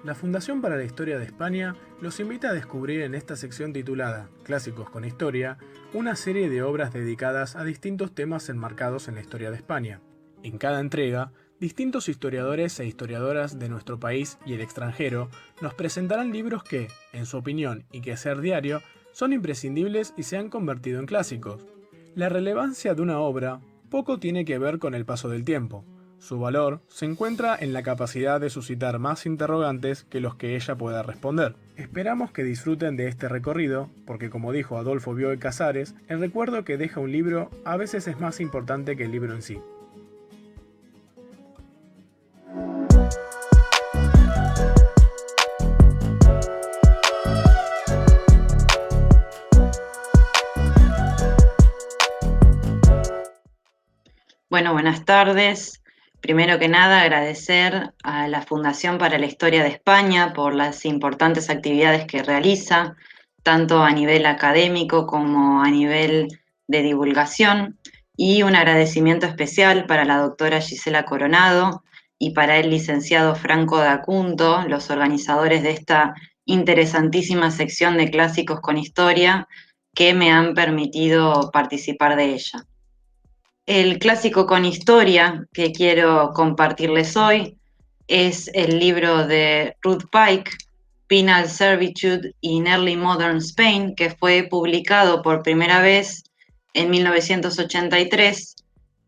La Fundación para la Historia de España los invita a descubrir en esta sección titulada Clásicos con Historia una serie de obras dedicadas a distintos temas enmarcados en la historia de España. En cada entrega, distintos historiadores e historiadoras de nuestro país y el extranjero nos presentarán libros que, en su opinión y quehacer diario, son imprescindibles y se han convertido en clásicos. La relevancia de una obra poco tiene que ver con el paso del tiempo. Su valor se encuentra en la capacidad de suscitar más interrogantes que los que ella pueda responder. Esperamos que disfruten de este recorrido, porque como dijo Adolfo Bioy Casares, el recuerdo que deja un libro a veces es más importante que el libro en sí. Bueno, buenas tardes. Primero que nada, agradecer a la Fundación para la Historia de España por las importantes actividades que realiza, tanto a nivel académico como a nivel de divulgación, y un agradecimiento especial para la doctora Gisela Coronado y para el licenciado Franco Dacunto, los organizadores de esta interesantísima sección de Clásicos con Historia, que me han permitido participar de ella. El clásico con historia que quiero compartirles hoy es el libro de Ruth Pike, Penal Servitude in Early Modern Spain, que fue publicado por primera vez en 1983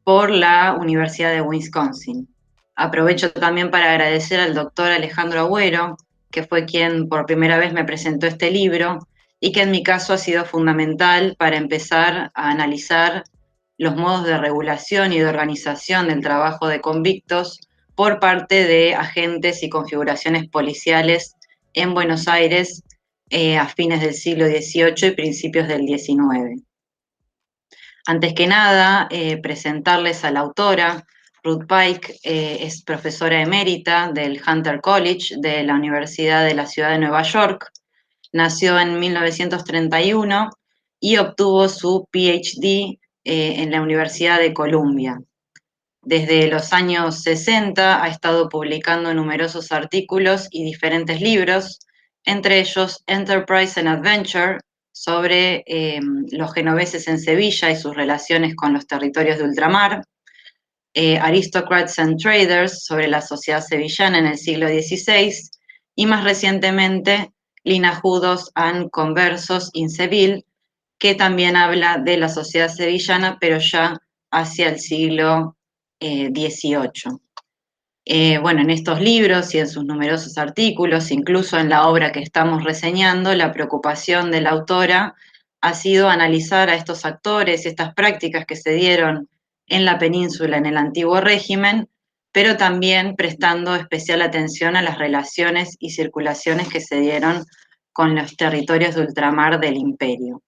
por la Universidad de Wisconsin. Aprovecho también para agradecer al doctor Alejandro Agüero, que fue quien por primera vez me presentó este libro y que en mi caso ha sido fundamental para empezar a analizar los modos de regulación y de organización del trabajo de convictos por parte de agentes y configuraciones policiales en Buenos Aires a fines del siglo XVIII y principios del XIX. Antes que nada, presentarles a la autora. Ruth Pike es profesora emérita del Hunter College de la Universidad de la Ciudad de Nueva York. Nació en 1931 y obtuvo su PhD en la Universidad de Columbia. Desde los años 60 ha estado publicando numerosos artículos y diferentes libros, entre ellos Enterprise and Adventure, sobre los genoveses en Sevilla y sus relaciones con los territorios de ultramar, Aristocrats and Traders, sobre la sociedad sevillana en el siglo XVI, y más recientemente Linajudos and Conversos in Seville, que también habla de la sociedad sevillana, pero ya hacia el siglo XVIII. Bueno, en estos libros y en sus numerosos artículos, incluso en la obra que estamos reseñando, la preocupación de la autora ha sido analizar a estos actores y estas prácticas que se dieron en la península en el antiguo régimen, pero también prestando especial atención a las relaciones y circulaciones que se dieron con los territorios de ultramar del imperio.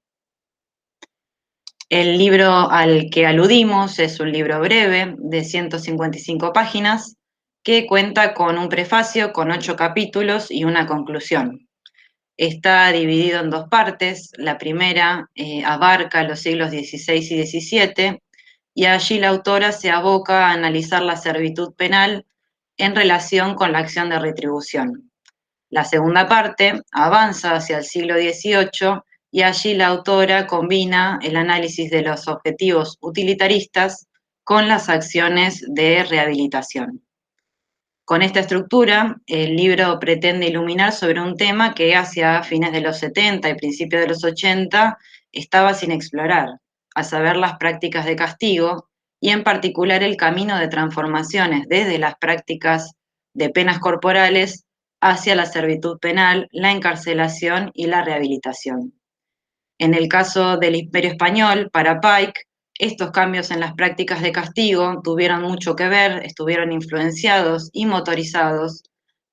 El libro al que aludimos es un libro breve de 155 páginas que cuenta con un prefacio con 8 capítulos y una conclusión. Está dividido en dos partes. La primera abarca los siglos XVI y XVII y allí la autora se aboca a analizar la servitud penal en relación con la acción de retribución. La segunda parte avanza hacia el siglo XVIII y allí la autora combina el análisis de los objetivos utilitaristas con las acciones de rehabilitación. Con esta estructura, el libro pretende iluminar sobre un tema que hacia fines de los 70 y principios de los 80 estaba sin explorar, a saber las prácticas de castigo y en particular el camino de transformaciones desde las prácticas de penas corporales hacia la servitud penal, la encarcelación y la rehabilitación. En el caso del Imperio Español, para Pike, estos cambios en las prácticas de castigo tuvieron mucho que ver, estuvieron influenciados y motorizados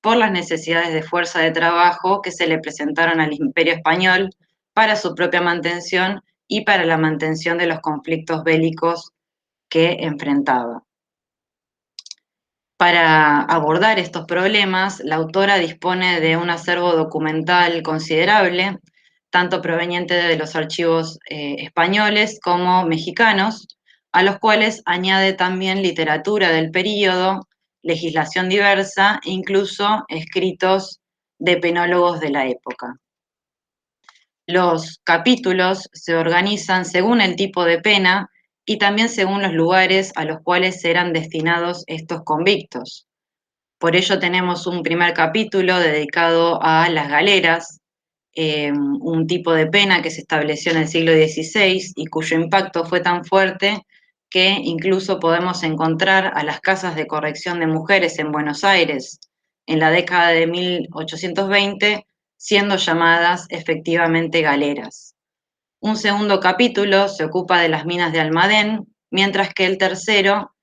por las necesidades de fuerza de trabajo que se le presentaron al Imperio Español para su propia mantención y para la mantención de los conflictos bélicos que enfrentaba. Para abordar estos problemas, la autora dispone de un acervo documental considerable, tanto proveniente de los archivos españoles como mexicanos, a los cuales añade también literatura del período legislación diversa e incluso escritos de penólogos de la época. Los capítulos se organizan según el tipo de pena y también según los lugares a los cuales eran destinados estos convictos. Por ello tenemos un primer capítulo dedicado a las galeras, un tipo de pena que se estableció en el siglo XVI y cuyo impacto fue tan fuerte que incluso podemos encontrar a las casas de corrección de mujeres en Buenos Aires en la década de 1820 siendo llamadas efectivamente galeras. Un segundo capítulo se ocupa de las minas de Almadén, mientras que el tercero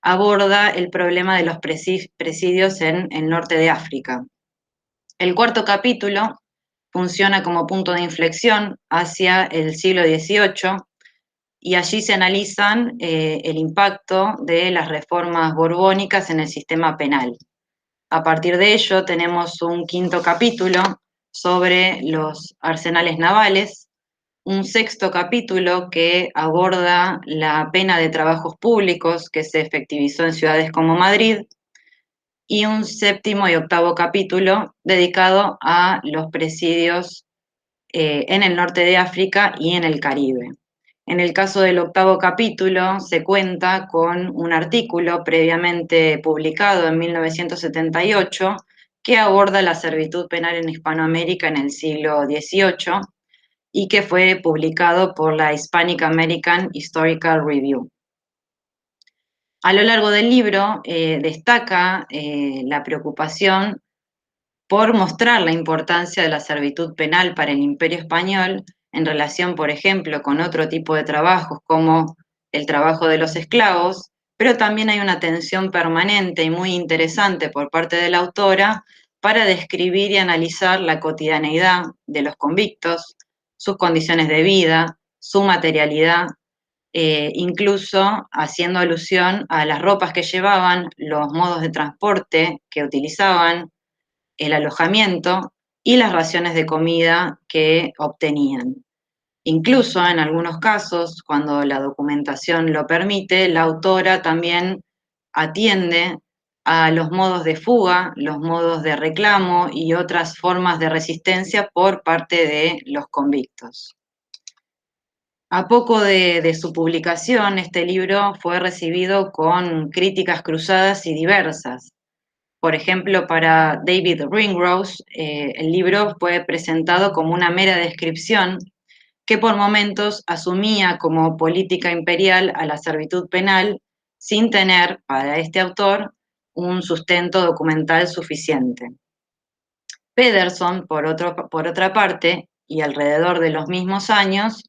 aborda el problema de los presidios en el norte de África. El cuarto capítulo funciona como punto de inflexión hacia el siglo XVIII y allí se analizan el impacto de las reformas borbónicas en el sistema penal. A partir de ello tenemos un quinto capítulo sobre los arsenales navales, un sexto capítulo que aborda la pena de trabajos públicos que se efectivizó en ciudades como Madrid, y un séptimo y octavo capítulo dedicado a los presidios en el norte de África y en el Caribe. En el caso del octavo capítulo se cuenta con un artículo previamente publicado en 1978 que aborda la servitud penal en Hispanoamérica en el siglo XVIII y que fue publicado por la Hispanic American Historical Review. A lo largo del libro destaca la preocupación por mostrar la importancia de la servitud penal para el Imperio Español en relación, por ejemplo, con otro tipo de trabajos como el trabajo de los esclavos, pero también hay una tensión permanente y muy interesante por parte de la autora para describir y analizar la cotidianeidad de los convictos, sus condiciones de vida, su materialidad, incluso haciendo alusión a las ropas que llevaban, los modos de transporte que utilizaban, el alojamiento y las raciones de comida que obtenían. Incluso en algunos casos, cuando la documentación lo permite, la autora también atiende a los modos de fuga, los modos de reclamo y otras formas de resistencia por parte de los convictos. A poco de su publicación, este libro fue recibido con críticas cruzadas y diversas. Por ejemplo, para David Ringrose, el libro fue presentado como una mera descripción que por momentos asumía como política imperial a la servitud penal sin tener, para este autor, un sustento documental suficiente. Pederson, por otra parte, y alrededor de los mismos años,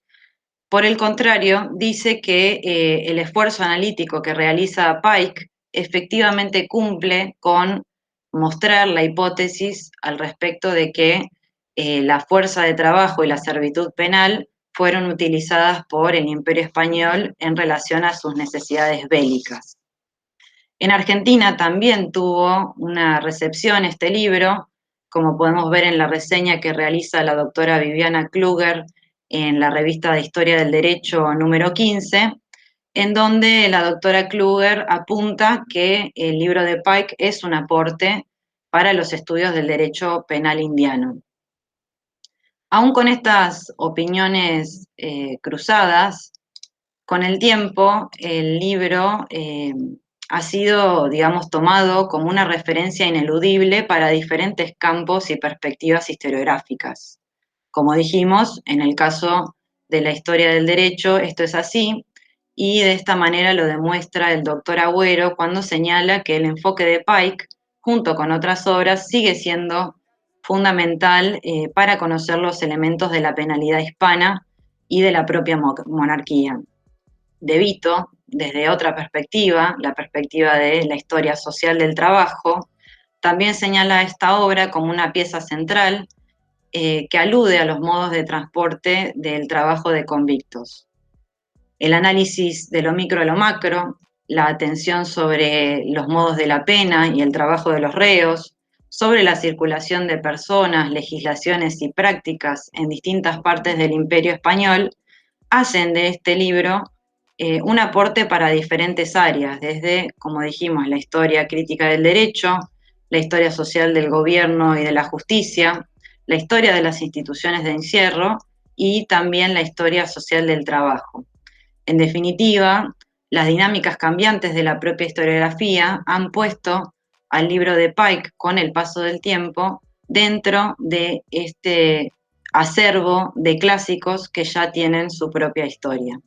por el contrario, dice que el esfuerzo analítico que realiza Pike efectivamente cumple con mostrar la hipótesis al respecto de que la fuerza de trabajo y la servitud penal fueron utilizadas por el Imperio Español en relación a sus necesidades bélicas. En Argentina también tuvo una recepción este libro, como podemos ver en la reseña que realiza la doctora Viviana Kluger en la revista de Historia del Derecho número 15, en donde la doctora Kluger apunta que el libro de Pike es un aporte para los estudios del derecho penal indiano. Aún con estas opiniones cruzadas, con el tiempo el libro ha sido, digamos, tomado como una referencia ineludible para diferentes campos y perspectivas historiográficas. Como dijimos, en el caso de la historia del derecho, esto es así, y de esta manera lo demuestra el doctor Agüero cuando señala que el enfoque de Pike, junto con otras obras, sigue siendo fundamental para conocer los elementos de la penalidad hispana y de la propia monarquía. De Vito, desde otra perspectiva, la perspectiva de la historia social del trabajo, también señala esta obra como una pieza central que alude a los modos de transporte del trabajo de convictos. El análisis de lo micro a lo macro, la atención sobre los modos de la pena y el trabajo de los reos, sobre la circulación de personas, legislaciones y prácticas en distintas partes del Imperio Español, hacen de este libro un aporte para diferentes áreas, desde, como dijimos, la historia crítica del derecho, la historia social del gobierno y de la justicia, la historia de las instituciones de encierro y también la historia social del trabajo. En definitiva, las dinámicas cambiantes de la propia historiografía han puesto al libro de Pike, con el paso del tiempo, dentro de este acervo de clásicos que ya tienen su propia historia.